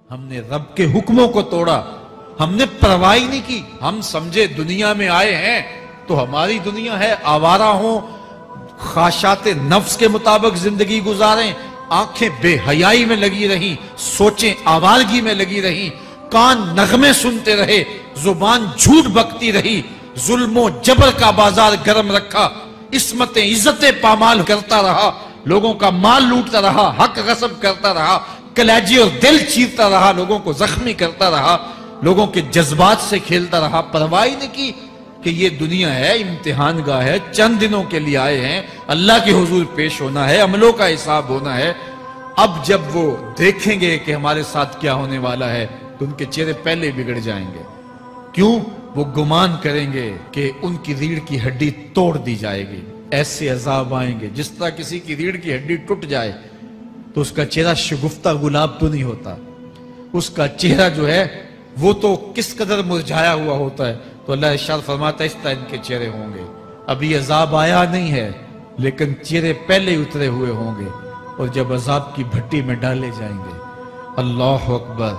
ہم نے رب کے حکموں کو توڑا، ہم نے پرواہ ہی نہیں کی۔ ہم سمجھے دنیا میں آئے ہیں تو ہماری دنیا ہے، آوارہ ہوں، خواہشات نفس کے مطابق زندگی گزاریں، آنکھیں بے حیائی میں لگی رہیں، سوچیں آوارگی میں لگی رہیں، کان نغمے سنتے رہے، زبان جھوٹ بکتی رہی، ظلم و جبر کا بازار گرم رکھا، عصمتیں عزتیں پامال کرتا رہا، لوگوں کا مال لوٹتا رہا، حق غصب کرتا رہا، کلیجے اور دل چیرتا رہا، لوگوں کو زخمی کرتا رہا، لوگوں کے جذبات سے کھیلتا رہا، پرواہ نہیں کی کہ یہ دنیا ہے، امتحان گاہ ہے، چند دنوں کے لیے آئے ہیں، اللہ کے حضور پیش ہونا ہے، عملوں کا حساب ہونا ہے۔ اب جب وہ دیکھیں گے کہ ہمارے ساتھ کیا ہونے والا ہے تو ان کے چہرے پہلے بگڑ جائیں گے۔ کیوں؟ وہ گمان کریں گے کہ ان کی ریڑھ کی ہڈی توڑ دی جائے گی، ایسے عذاب آئیں گے جس طرح کسی کی ریڑھ کی ہڈی ٹوٹ جائے تو اس کا چہرہ شگفتہ گلاب تو نہیں ہوتا، اس کا چہرہ جو ہے وہ تو کس قدر مرجھایا ہوا ہوتا ہے۔ تو اللہ ارشاد فرماتا ہے اس طرح ان کے چہرے ہوں گے۔ ابھی عذاب آیا نہیں ہے لیکن چہرے پہلے اترے ہوئے ہوں گے، اور جب عذاب کی بھٹی میں ڈالے جائیں گے، اللہ اکبر،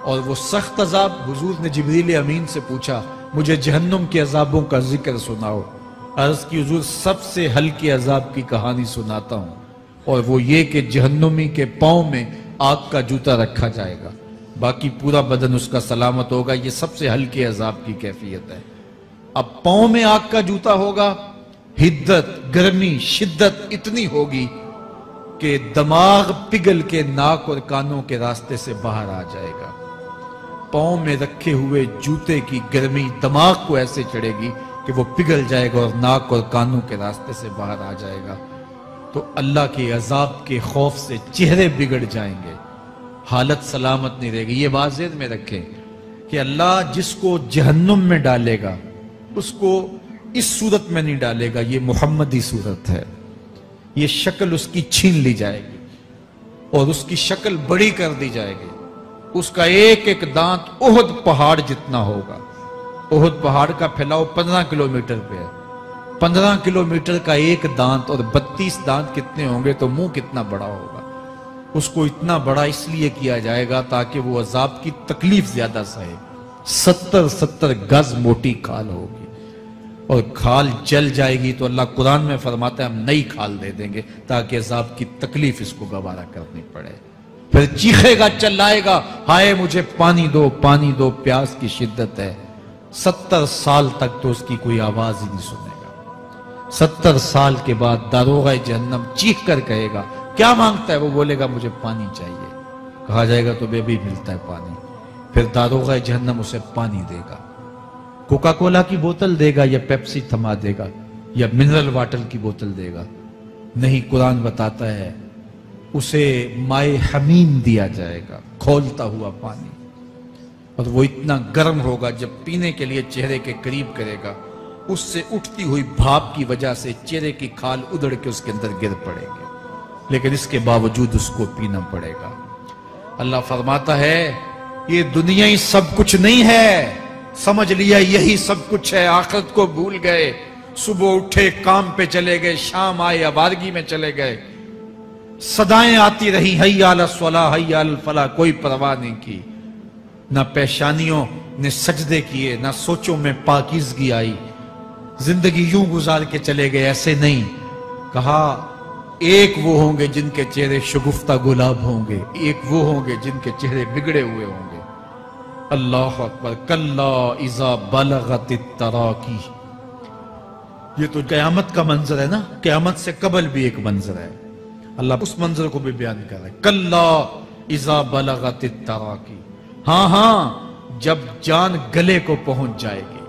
اور وہ سخت عذاب، حضور نے جبریل امین سے پوچھا مجھے جہنم کے عذابوں کا ذکر سناؤ۔ عرض کی حضور سب سے ہلکے عذاب کی کہانی سناتا ہوں، اور وہ یہ کہ جہنمی کے پاؤں میں آگ کا جوتا رکھا جائے گا، باقی پورا بدن اس کا سلامت ہوگا۔ یہ سب سے ہلکے عذاب کی کیفیت ہے۔ اب پاؤں میں آگ کا جوتا ہوگا، حدت، گرمی، شدت اتنی ہوگی کہ دماغ پگھل کے ناک اور کانوں کے راستے سے باہر آ جائے گا۔ پاؤں میں رکھے ہوئے جوتے کی گرمی دماغ کو ایسے چڑھے گی کہ وہ پگھل جائے گا اور ناک اور کانوں کے راستے سے باہر آ جائے گا۔ تو اللہ کے عذاب کے خوف سے چہرے بگڑ جائیں گے، حالت سلامت نہیں رہے گی۔ یہ بات ذہن میں رکھیں کہ اللہ جس کو جہنم میں ڈالے گا اس کو اس صورت میں نہیں ڈالے گا، یہ محمدی صورت ہے، یہ شکل اس کی چھین لی جائے گی اور اس کی شکل بڑی کر دی جائے گی۔ اس کا ایک ایک دانت احد پہاڑ جتنا ہوگا۔ احد پہاڑ کا پھیلاؤ 15 کلومیٹر پہ ہے، 15 کلومیٹر کا ایک دانت، اور 32 دانت کتنے ہوں گے تو منہ کتنا بڑا ہوگا۔ اس کو اتنا بڑا اس لیے کیا جائے گا تاکہ وہ عذاب کی تکلیف زیادہ سہے۔ 70 گز موٹی کھال ہوگی، اور کھال جل جائے گی تو اللہ قرآن میں فرماتا ہے ہم نئی کھال دے دیں گے تاکہ عذاب کی تکلیف اس کو گوارا کرنی پڑے۔ پھر چیخے گا، چلائے گا، ہائے مجھے پانی دو، پانی دو، پیاس کی شدت ہے۔ 70 سال تک تو اس کی کوئی آواز ہی نہیں سنے گا۔ 70 سال کے بعد داروغہ جہنم چیخ کر کہے گا کیا مانگتا ہے؟ وہ بولے گا مجھے پانی چاہیے۔ کہا جائے گا تو بے بھی ملتا ہے پانی۔ پھر داروغہ جہنم اسے پانی دے گا، کوکا کولا کی بوتل دے گا یا پیپسی تھما دے گا یا منرل واٹر کی بوتل دے گا؟ نہیں، قرآن بتاتا ہے اسے مائے حمیم دیا جائے گا، کھولتا ہوا پانی، اور وہ اتنا گرم ہوگا جب پینے کے لیے چہرے کے قریب کرے گا اس سے اٹھتی ہوئی بھاپ کی وجہ سے چہرے کی کھال ادڑ کے اس کے اندر گر پڑے گی، لیکن اس کے باوجود اس کو پینا پڑے گا۔ اللہ فرماتا ہے یہ دنیا ہی سب کچھ نہیں ہے، سمجھ لیا یہی سب کچھ ہے، آخرت کو بھول گئے، صبح اٹھے کام پہ چلے گئے، شام آئے آوارگی میں چلے گئے، صدائیں آتی رہی حی علی الصلاۃ حی علی الفلاح، کوئی پرواہ نہیں کی، نہ پیشانیوں نے سجدے کیے، نہ سوچوں میں پاکیزگی آئی، زندگی یوں گزار کے چلے گئے۔ ایسے نہیں، کہا ایک وہ ہوں گے جن کے چہرے شگفتہ گلاب ہوں گے، ایک وہ ہوں گے جن کے چہرے بگڑے ہوئے ہوں گے۔ اللہ اکبر، کلا اذا بلغت التراقی، یہ تو قیامت کا منظر ہے نا، قیامت سے قبل بھی ایک منظر ہے، اللہ اس منظر کو بھی بیان کر رہا ہے۔ کلا اذا بلغت التراقی، ہاں جب جان گلے کو پہنچ جائے گی،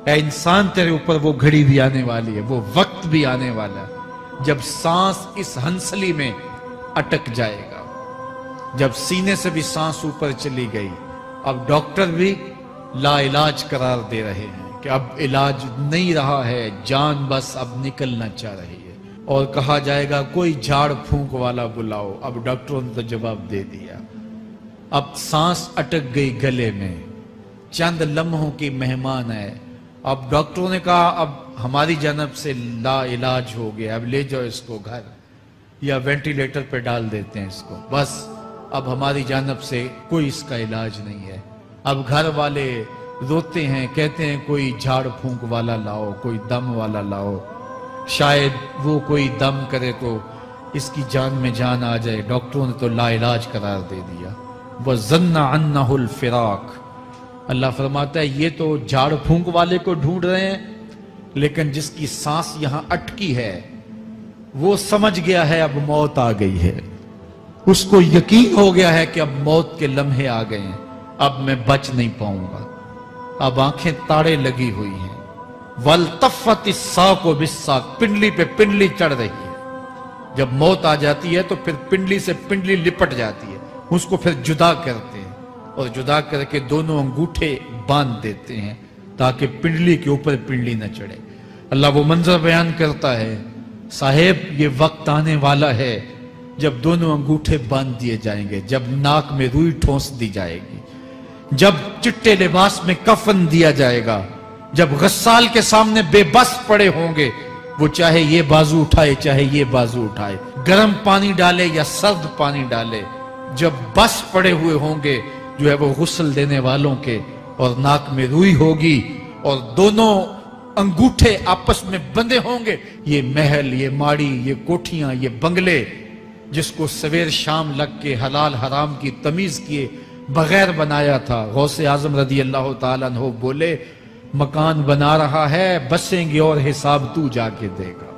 اے انسان تیرے اوپر وہ گھڑی بھی آنے والی ہے، وہ وقت بھی آنے والا ہے جب سانس اس ہنسلی میں اٹک جائے گا، جب سینے سے بھی سانس اوپر چلی گئی، اب ڈاکٹر بھی لا علاج قرار دے رہے ہیں کہ اب علاج نہیں رہا ہے، جان بس اب نکلنا چاہ رہی ہے، اور کہا جائے گا کوئی جھاڑ پھونک والا بلاؤ، اب ڈاکٹروں نے تو جواب دے دیا، اب سانس اٹک گئی گلے میں، چند لمحوں کی مہمان ہے، اب ڈاکٹروں نے کہا اب ہماری جانب سے لا علاج ہو گیا، اب لے جاؤ اس کو گھر، یا وینٹیلیٹر پہ ڈال دیتے ہیں اس کو، بس اب ہماری جانب سے کوئی اس کا علاج نہیں ہے۔ اب گھر والے روتے ہیں، کہتے ہیں کوئی جھاڑ پھونک والا لاؤ، کوئی دم والا لاؤ، شاید وہ کوئی دم کرے تو اس کی جان میں جان آ جائے۔ ڈاکٹروں نے تو لا علاج قرار دے دیا۔ وَظَنَّ عَنَّهُ الْفِرَاقُ، اللہ فرماتا ہے یہ تو جھاڑ پھونک والے کو ڈھونڈ رہے ہیں، لیکن جس کی سانس یہاں اٹکی ہے وہ سمجھ گیا ہے اب موت آ گئی ہے، اس کو یقین ہو گیا ہے کہ اب موت کے لمحے آ گئے ہیں، اب میں بچ نہیں پاؤں گا، اب آنکھیں تاڑے لگی ہوئی ہیں۔ وَالْتَفَّتِ السَّاقُ بِالسَّاقِ، پنڈلی پہ پنڈلی چڑھ رہی ہے۔ جب موت آ جاتی ہے تو پھر پنڈلی سے پنڈلی لپٹ جاتی ہے، اس کو پھر جدا کرتے ہیں اور جدا کر کے دونوں انگوٹھے باندھ دیتے ہیں تاکہ پنڈلی کے اوپر پنڈلی نہ چڑھے۔ اللہ وہ منظر بیان کرتا ہے، صاحب یہ وقت آنے والا ہے جب دونوں انگوٹھے باندھ دیے جائیں گے، جب ناک میں روئی ٹھونس دی جائے گی، جب چٹے لباس میں کفن دیا جائے گا، جب غسال کے سامنے بے بس پڑے ہوں گے، وہ چاہے یہ بازو اٹھائے چاہے یہ بازو اٹھائے، گرم پانی ڈالے یا سرد پانی ڈالے، جب بس پڑے ہوئے ہوں گے جو ہے وہ غسل دینے والوں کے، اور ناک میں روئی ہوگی اور دونوں انگوٹھے آپس میں بندے ہوں گے، یہ محل، یہ ماڑی، یہ کوٹھیاں، یہ بنگلے جس کو سویر شام لگ کے حلال حرام کی تمیز کیے بغیر بنایا تھا، غوث اعظم رضی اللہ تعالیٰ عنہ بولے مکان بنا رہا ہے، بسیں گے اور حساب تو جا کے دے گا،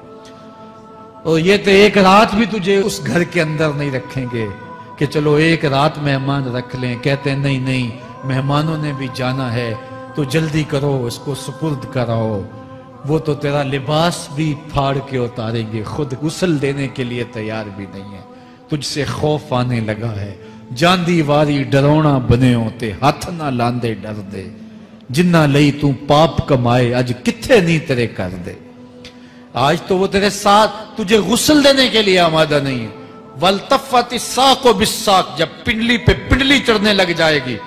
اور یہ تو ایک رات بھی تجھے اس گھر کے اندر نہیں رکھیں گے کہ چلو ایک رات مہمان رکھ لیں، کہتے ہیں نہیں نہیں مہمانوں نے بھی جانا ہے تو جلدی کرو اس کو سپرد کراؤ، وہ تو تیرا لباس بھی پھاڑ کے اتاریں گے، خود غسل دینے کے لیے تیار بھی نہیں ہے، تجھ سے خوف آنے لگا ہے، جاندی واری ڈرونا بنے ہوتے، ہاتھ نہ لاندے ڈر دے، جنہ لئی تو پاپ کمائے اج کتھے نہیں تیرے کر دے۔ آج تو وہ تیرے ساتھ تجھے غسل دینے کے لیے آمادہ نہیں ہے۔ وَالْتَفَّتِ السَّاقُ بِالسَّاقِ، جب پنڈلی پہ پنڈلی چڑھنے لگ جائے گی،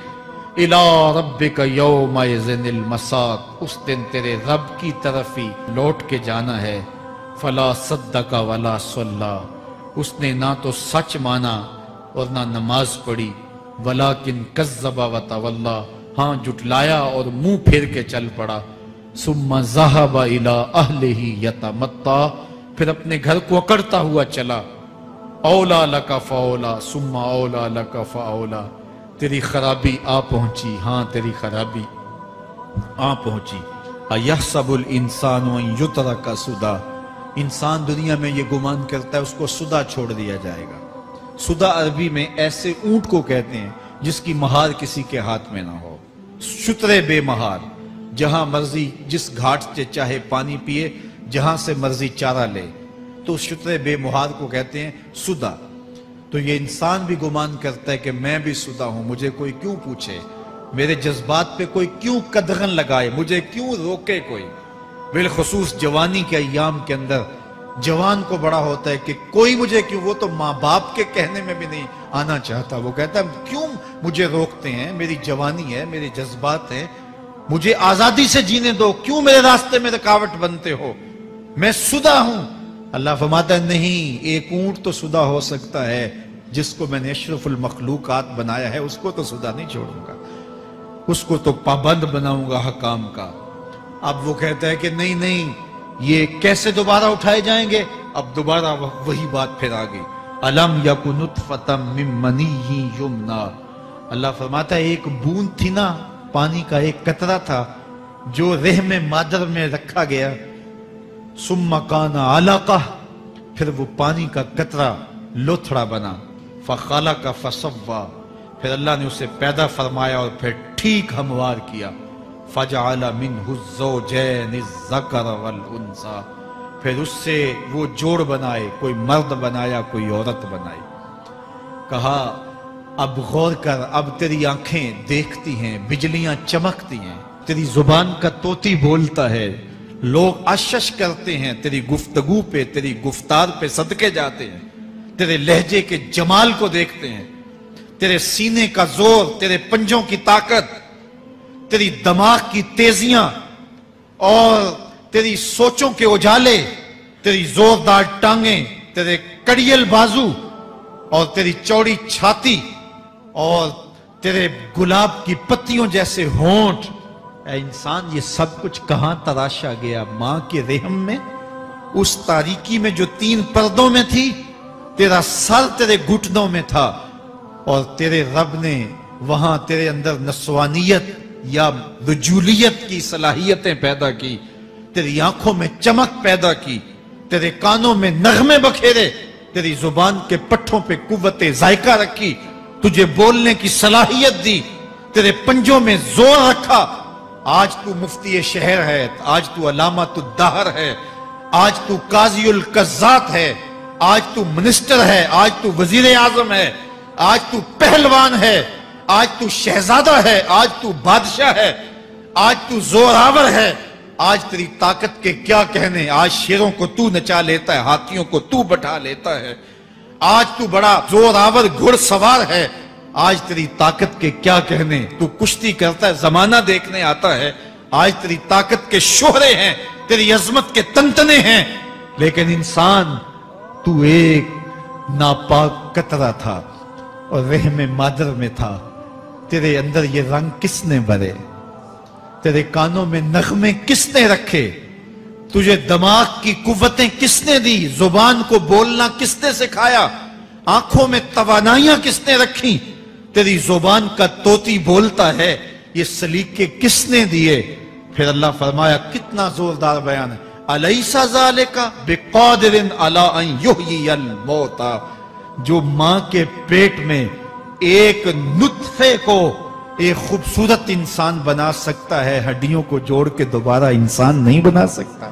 إِلَىٰ رَبِّكَ يَوْمَئِذٍ الْمَسَاقُ، اس دن تیرے رب کی طرف ہی لوٹ کے جانا ہے۔ فَلَا صَدَّقَ وَلَا صَلَّىٰ، اس نے نہ تو سچ مانا اور نہ نماز پڑھی، وَلَٰكِنْ كَذَّبَ وَتَوَلَّىٰ، ہاں جھٹلایا اور منہ پھیر کے چل پڑا۔ ثُمَّ ذَهَبَ إِلَىٰ أَهْلِهِ يَتَمَطَّىٰ، پھر اپنے گھر کو اکڑتا ہوا چلا۔ اولا لک فاولا ثم اولا لک فاولا، تیری خرابی آ پہنچی، ہاں تیری خرابی آ پہنچی۔ ایحسب الانسان ان یترک سدی، انسان دنیا میں یہ گمان کرتا ہے اس کو سدا چھوڑ دیا جائے گا۔ سدا عربی میں ایسے اونٹ کو کہتے ہیں جس کی مہار کسی کے ہاتھ میں نہ ہو، شترے بے مہار، جہاں مرضی جس گھاٹ سے چاہے پانی پیے، جہاں سے مرضی چارہ لے، تو شترے بے مہار کو کہتے ہیں سدا۔ تو یہ انسان بھی گمان کرتا ہے کہ میں بھی سدا ہوں، مجھے کوئی کیوں پوچھے، میرے جذبات پہ کوئی کیوں قدغن لگائے، مجھے کیوں روکے کوئی۔ بالخصوص جوانی کے ایام کے اندر جوان کو بڑا ہوتا ہے کہ کوئی مجھے کیوں، وہ تو ماں باپ کے کہنے میں بھی نہیں آنا چاہتا، وہ کہتا ہے کیوں مجھے روکتے ہیں، میری جوانی ہے، میرے جذبات ہیں، مجھے آزادی سے جینے دو، کیوں میرے راستے میں رکاوٹ بنتے ہو، میں سدا ہوں۔ اللہ فرماتا ہے نہیں، ایک اونٹ تو سدا ہو سکتا ہے، جس کو میں نے اشرف المخلوقات بنایا ہے اس کو تو سدا نہیں چھوڑوں گا، اس کو تو پابند بناؤں گا حکام کا۔ اب وہ کہتا ہے کہ نہیں نہیں، یہ کیسے دوبارہ اٹھائے جائیں گے؟ اب دوبارہ وہی بات پھر آ گئی، الم یک نطفۃ من منی یمنی، اللہ فرماتا ہے ایک بوند تھی نا، پانی کا ایک قطرہ تھا جو رحم مادر میں رکھا گیا، ثم کان علقہ، پھر وہ پانی کا قطرہ لوتھڑا بنا، فخلق فسوی، پھر اللہ نے اسے پیدا فرمایا اور پھر ٹھیک ہموار کیا، فجعل منہ الزوجین الذکر والانثی، پھر اس سے وہ جوڑ بنائے، کوئی مرد بنایا کوئی عورت بنائی۔ کہا اب غور کر، اب تیری آنکھیں دیکھتی ہیں، بجلیاں چمکتی ہیں، تیری زبان کا طوطی بولتا ہے، لوگ اشش کرتے ہیں تیری گفتگو پہ، تیری گفتار پہ صدقے جاتے ہیں، تیرے لہجے کے جمال کو دیکھتے ہیں، تیرے سینے کا زور، تیرے پنجوں کی طاقت، تیری دماغ کی تیزیاں اور تیری سوچوں کے اجالے، تیری زوردار ٹانگیں، تیرے کڑیل بازو، اور تیری چوڑی چھاتی اور تیرے گلاب کی پتیوں جیسے ہونٹ، اے انسان یہ سب کچھ کہاں تراشا گیا؟ ماں کے رحم میں، اس تاریکی میں جو 3 پردوں میں تھی۔ تیرا سر تیرے گھٹنوں میں تھا، اور تیرے رب نے وہاں تیرے اندر نسوانیت یا رجولیت کی صلاحیتیں پیدا کی، تیری آنکھوں میں چمک پیدا کی، تیرے کانوں میں نغمے بکھیرے، تیری زبان کے پٹھوں پہ قوت ذائقہ رکھی، تجھے بولنے کی صلاحیت دی، تیرے پنجوں میں زور رکھا۔ آج تو مفتی شہر ہے، آج تو علامۃ الدہر ہے، آج تو قاضی القضات ہے، آج تو منسٹر ہے، آج تو وزیر اعظم ہے، آج تو پہلوان ہے، آج تو شہزادہ ہے، آج تو بادشاہ ہے، آج تو زوراور ہے، آج تیری طاقت کے کیا کہنے۔ آج شیروں کو تو نچا لیتا ہے، ہاتھیوں کو تو بٹھا لیتا ہے، آج تو بڑا زوراور گھڑ سوار ہے، آج تیری طاقت کے کیا کہنے۔ تو کشتی کرتا ہے، زمانہ دیکھنے آتا ہے، آج تیری طاقت کے شوہرے ہیں، تیری عظمت کے تنتنے ہیں، لیکن انسان تو ایک ناپاک قطرہ تھا اور رحم مادر میں تھا۔ تیرے اندر یہ رنگ کس نے بھرے؟ تیرے کانوں میں نغمے کس نے رکھے؟ تجھے دماغ کی قوتیں کس نے دی؟ زبان کو بولنا کس نے سکھایا؟ آنکھوں میں توانائیاں کس نے رکھی؟ تیری زبان کا طوطی بولتا ہے، یہ سلیقے کس نے دیے؟ پھر اللہ فرمایا، کتنا زوردار بیان ہے، الیس ذالک بقادر علی ان یحیی الموتى۔ جو ماں کے پیٹ میں ایک نطفے کو ایک خوبصورت انسان بنا سکتا ہے، ہڈیوں کو جوڑ کے دوبارہ انسان نہیں بنا سکتا؟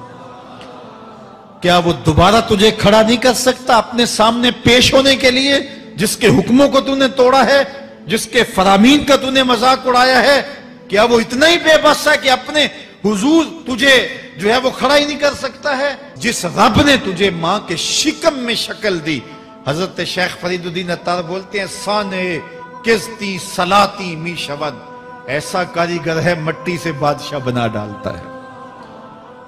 کیا وہ دوبارہ تجھے کھڑا نہیں کر سکتا اپنے سامنے پیش ہونے کے لیے؟ جس کے حکموں کو تو نے توڑا ہے، جس کے فرامین کا تو نے مذاق اڑایا ہے، کیا وہ اتنا ہی بے بس ہے کہ اپنے حضور تجھے جو ہے وہ کھڑا ہی نہیں کر سکتا ہے؟ جس رب نے تجھے ماں کے شکم میں شکل دی، حضرت شیخ فرید الدین عطار بولتے ہیں، سانے کستی سلاتی می شود، ایسا کاریگر ہے مٹی سے بادشاہ بنا ڈالتا ہے۔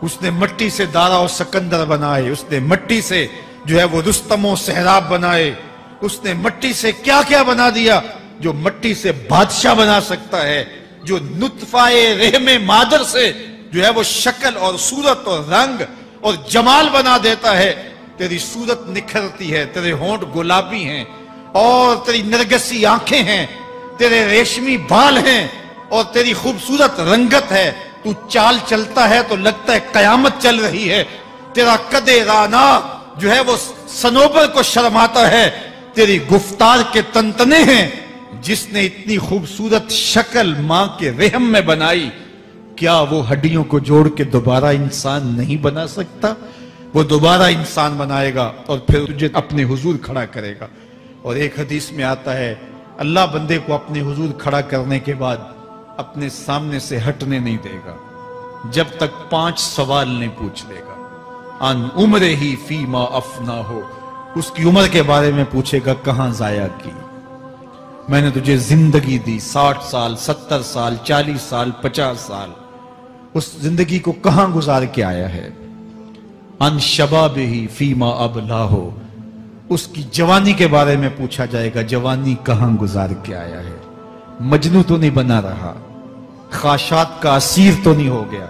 اس نے مٹی سے دارا و سکندر بنائے، اس نے مٹی سے جو ہے وہ رستم و سہراب بنائے، اس نے مٹی سے کیا کیا بنا دیا جو مٹی سے بادشاہ بنا سکتا ہے، جو نطفہ رحم مادر سے جو ہے وہ شکل اور صورت اور رنگ اور جمال بنا دیتا ہے۔ تیری صورت نکھرتی ہے، تیرے ہونٹ گلابی ہیں اور تیری نرگسی آنکھیں ہیں، تیرے ریشمی بال ہیں اور تیری خوبصورت رنگت ہے، تو چال چلتا ہے تو لگتا ہے قیامت چل رہی ہے، تیرا قد رانا جو ہے وہ صنوبر کو شرماتا ہے، تیری گفتار کے تنتنے ہیں۔ جس نے اتنی خوبصورت شکل ماں کے رحم میں بنائی، کیا وہ ہڈیوں کو جوڑ کے دوبارہ انسان نہیں بنا سکتا؟ وہ دوبارہ انسان بنائے گا اور پھر تجھے اپنے حضور کھڑا کرے گا۔ اور ایک حدیث میں آتا ہے، اللہ بندے کو اپنے حضور کھڑا کرنے کے بعد اپنے سامنے سے ہٹنے نہیں دے گا جب تک 5 سوال نہیں پوچھ لے گا۔ ان عمرہ ہی فیما افنا ہو، اس کی عمر کے بارے میں پوچھے گا، کہاں ضائع کی؟ میں نے تجھے زندگی دی، 60 سال 70 سال 40 سال 50 سال، اس زندگی کو کہاں گزار کے آیا ہے؟ ان شباب ہی فیما ابلا ہو، اس کی جوانی کے بارے میں پوچھا جائے گا، جوانی کہاں گزار کے آیا ہے؟ مجنوں تو نہیں بنا رہا، خواہشات کا اسیر تو نہیں ہو گیا،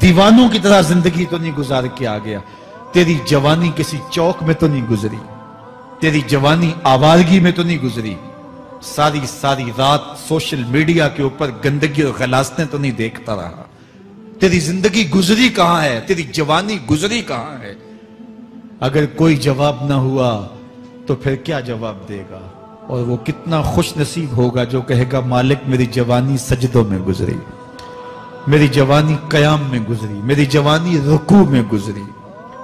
دیوانوں کی طرح زندگی تو نہیں گزار کے آ گیا؟ تیری جوانی کسی چوک میں تو نہیں گزری، تیری جوانی آوارگی میں تو نہیں گزری، ساری رات سوشل میڈیا کے اوپر گندگی اور غلاظتیں تو نہیں دیکھتا رہا؟ تیری زندگی گزری کہاں ہے؟ تیری جوانی گزری کہاں ہے؟ اگر کوئی جواب نہ ہوا تو پھر کیا جواب دے گا؟ اور وہ کتنا خوش نصیب ہوگا جو کہے گا، مالک میری جوانی سجدوں میں گزری، میری جوانی قیام میں گزری، میری جوانی رکوع میں گزری۔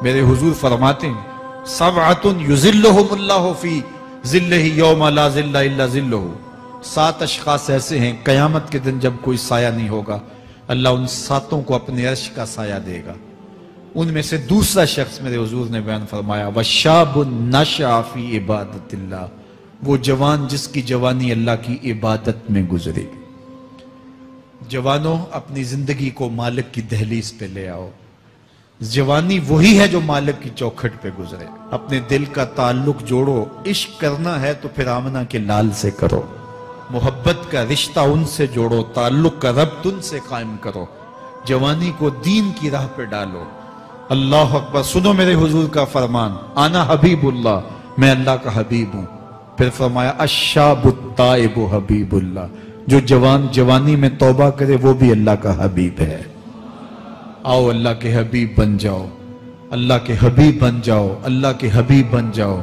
میرے حضور فرماتے ہیں، سبعۃ یظلھم اللہ فی ظلہ یوم لا ظل الا ظلہ، 7 اشخاص ایسے ہیں قیامت کے دن جب کوئی سایہ نہیں ہوگا، اللہ ان 7 کو اپنے عرش کا سایہ دے گا۔ ان میں سے دوسرا شخص میرے حضور نے بیان فرمایا، وَشَابٌ نَشَأَ فِي عِبَادَةِ اللَّهِ، وہ جوان جس کی جوانی اللہ کی عبادت میں گزرے۔ جوانوں، اپنی زندگی کو مالک کی دہلیز پہ لے آؤ، جوانی وہی ہے جو مالک کی چوکھٹ پہ گزرے. اپنے دل کا تعلق جوڑو. عشق کرنا ہے تو پھر آمنہ کے لال سے کرو. محبت کا رشتہ ان سے جوڑو. تعلق کا ربط ان سے قائم کرو. جوانی کو دین کی راہ پہ ڈالو. اللہ اکبر. سنو میرے حضور کا فرمان, انا حبیب اللہ, میں اللہ کا حبیب ہوں. پھر فرمایا الشاب التائب حبیب اللہ, جو جوان جوانی میں توبہ کرے وہ بھی اللہ کا حبیب ہے. آؤ اللہ کے حبیب بن جاؤ, اللہ کے حبیب بن جاؤ, اللہ کے حبیب بن جاؤ,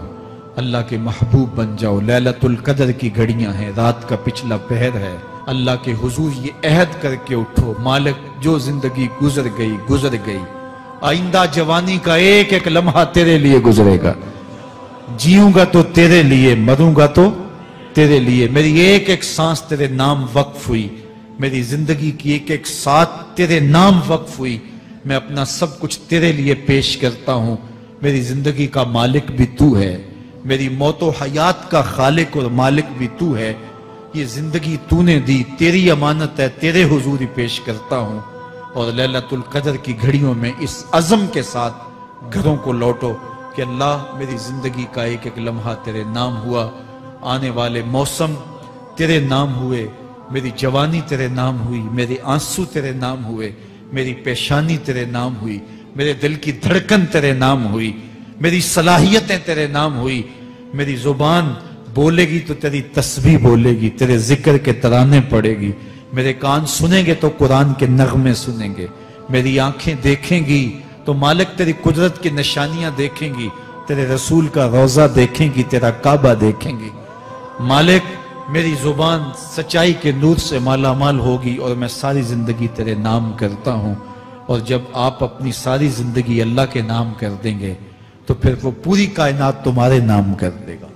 اللہ کے محبوب بن جاؤ. لیلۃ القدر کی گھڑیاں ہیں, رات کا پچھلا پہر ہے. اللہ کے حضور یہ عہد کر کے اٹھو, مالک جو زندگی گزر گئی, آئندہ جوانی کا ایک ایک لمحہ تیرے لیے گزرے گا. جیوں گا تو تیرے لیے, مروں گا تو تیرے لیے. میری ایک ایک سانس تیرے نام وقف ہوئی, میری زندگی کی ایک ایک ساتھ تیرے نام وقف ہوئی. میں اپنا سب کچھ تیرے لیے پیش کرتا ہوں. میری زندگی کا مالک بھی تو ہے, میری موت و حیات کا خالق اور مالک بھی تو ہے. یہ زندگی تو نے دی, تیری امانت ہے, تیرے حضور ہی پیش کرتا ہوں. اور لیلۃ القدر کی گھڑیوں میں اس عزم کے ساتھ گھروں کو لوٹو کہ اللہ میری زندگی کا ایک ایک لمحہ تیرے نام ہوا, آنے والے موسم تیرے نام ہوئے, میری جوانی تیرے نام ہوئی, میرے آنسو تیرے نام ہوئے, میری پیشانی تیرے نام ہوئی, میرے دل کی دھڑکن تیرے نام ہوئی, میری صلاحیتیں تیرے نام ہوئی. میری زبان بولے گی تو تیری تسبیح بولے گی, تیرے ذکر کے ترانے پڑے گی. میرے کان سنیں گے تو قرآن کے نغمے سنیں گے. میری آنکھیں دیکھیں گی تو مالک تیری قدرت کی نشانیاں دیکھیں گی, تیرے رسول کا روضہ دیکھیں گی, تیرا کعبہ دیکھیں گی. مالک میری زبان سچائی کے نور سے مالا مال ہوگی اور میں ساری زندگی تیرے نام کرتا ہوں. اور جب آپ اپنی ساری زندگی اللہ کے نام کر دیں گے تو پھر وہ پوری کائنات تمہارے نام کر دے گا.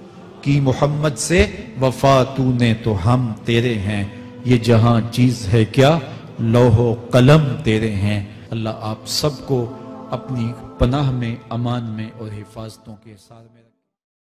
کی محمد سے وفا تو نے تو ہم تیرے ہیں, یہ جہاں چیز ہے کیا لوح و قلم تیرے ہیں. اللہ آپ سب کو اپنی پناہ میں, امان میں اور حفاظتوں کے ساتھ میں